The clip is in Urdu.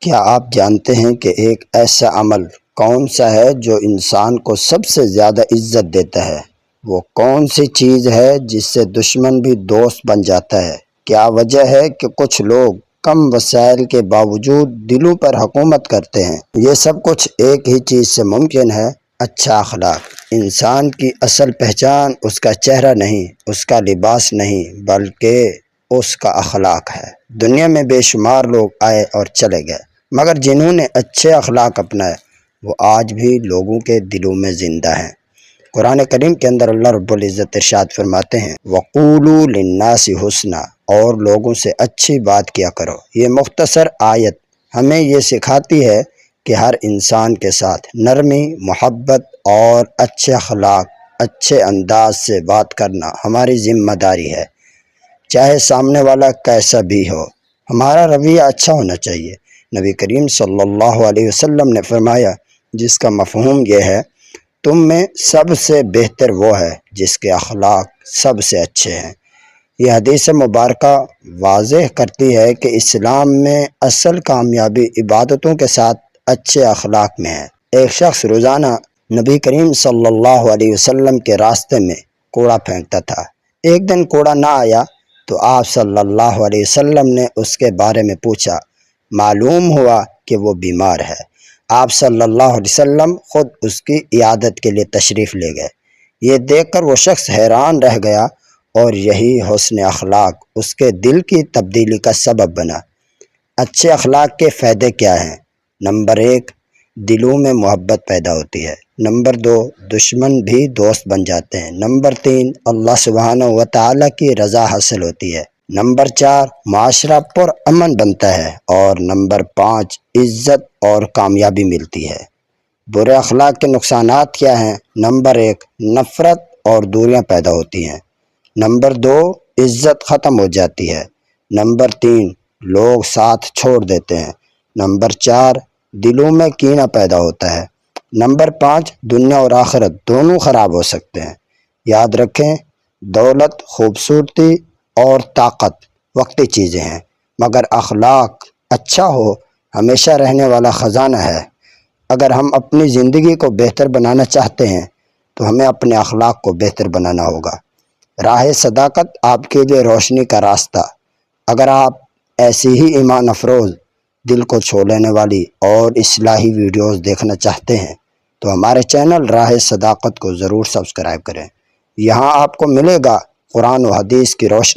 کیا آپ جانتے ہیں کہ ایک ایسا عمل کون سا ہے جو انسان کو سب سے زیادہ عزت دیتا ہے؟ وہ کون سی چیز ہے جس سے دشمن بھی دوست بن جاتا ہے؟ کیا وجہ ہے کہ کچھ لوگ کم وسائل کے باوجود دلوں پر حکومت کرتے ہیں؟ یہ سب کچھ ایک ہی چیز سے ممکن ہے، اچھا اخلاق۔ انسان کی اصل پہچان اس کا چہرہ نہیں، اس کا لباس نہیں، بلکہ اس کا اخلاق ہے۔ دنیا میں بے شمار لوگ آئے اور چلے گئے، مگر جنہوں نے اچھے اخلاق اپنائے وہ آج بھی لوگوں کے دلوں میں زندہ ہیں۔ قرآن کریم کے اندر اللہ رب العزت ارشاد فرماتے ہیں وَقُولُوا لِلنَّاسِ حُسْنًا، اور لوگوں سے اچھی بات کیا کرو۔ یہ مختصر آیت ہمیں یہ سکھاتی ہے کہ ہر انسان کے ساتھ نرمی، محبت اور اچھے اخلاق، اچھے انداز سے بات کرنا ہماری ذمہ داری ہے، چاہے سامنے والا کیسا بھی ہو۔ ہمارا رویہ اچھا ہونا چاہیے۔ نبی کریم صلی اللہ علیہ وسلم نے فرمایا، جس کا مفہوم یہ ہے، تم میں سب سے بہتر وہ ہے جس کے اخلاق سب سے اچھے ہیں۔ یہ حدیث مبارکہ واضح کرتی ہے کہ اسلام میں اصل کامیابی عبادتوں کے ساتھ اچھے اخلاق میں ہے۔ ایک شخص روزانہ نبی کریم صلی اللہ علیہ وسلم کے راستے میں کوڑا پھینکتا تھا۔ ایک دن کوڑا نہ آیا تو آپ صلی اللہ علیہ وسلم نے اس کے بارے میں پوچھا۔ معلوم ہوا کہ وہ بیمار ہے۔ آپ صلی اللہ علیہ وسلم خود اس کی عیادت کے لیے تشریف لے گئے۔ یہ دیکھ کر وہ شخص حیران رہ گیا، اور یہی حسن اخلاق اس کے دل کی تبدیلی کا سبب بنا۔ اچھے اخلاق کے فائدے کیا ہیں؟ نمبر 1، دلوں میں محبت پیدا ہوتی ہے۔ نمبر 2، دشمن بھی دوست بن جاتے ہیں۔ نمبر 3، اللہ سبحانہ و تعالیٰ کی رضا حاصل ہوتی ہے۔ نمبر 4، معاشرہ پر امن بنتا ہے۔ اور نمبر 5، عزت اور کامیابی ملتی ہے۔ برے اخلاق کے نقصانات کیا ہیں؟ نمبر 1، نفرت اور دوریاں پیدا ہوتی ہیں۔ نمبر 2، عزت ختم ہو جاتی ہے۔ نمبر 3، لوگ ساتھ چھوڑ دیتے ہیں۔ نمبر 4، دلوں میں کینہ پیدا ہوتا ہے۔ نمبر 5، دنیا اور آخرت دونوں خراب ہو سکتے ہیں۔ یاد رکھیں، دولت، خوبصورتی اور طاقت وقتی چیزیں ہیں، مگر اخلاق اچھا ہو ہمیشہ رہنے والا خزانہ ہے۔ اگر ہم اپنی زندگی کو بہتر بنانا چاہتے ہیں تو ہمیں اپنے اخلاق کو بہتر بنانا ہوگا۔ راہ صداقت آپ کے لیے روشنی کا راستہ۔ اگر آپ ایسی ہی ایمان افروز، دل کو چھو لینے والی اور اصلاحی ویڈیوز دیکھنا چاہتے ہیں تو ہمارے چینل راہ صداقت کو ضرور سبسکرائب کریں۔ یہاں آپ کو ملے گا قرآن و حدیث کی روشنی۔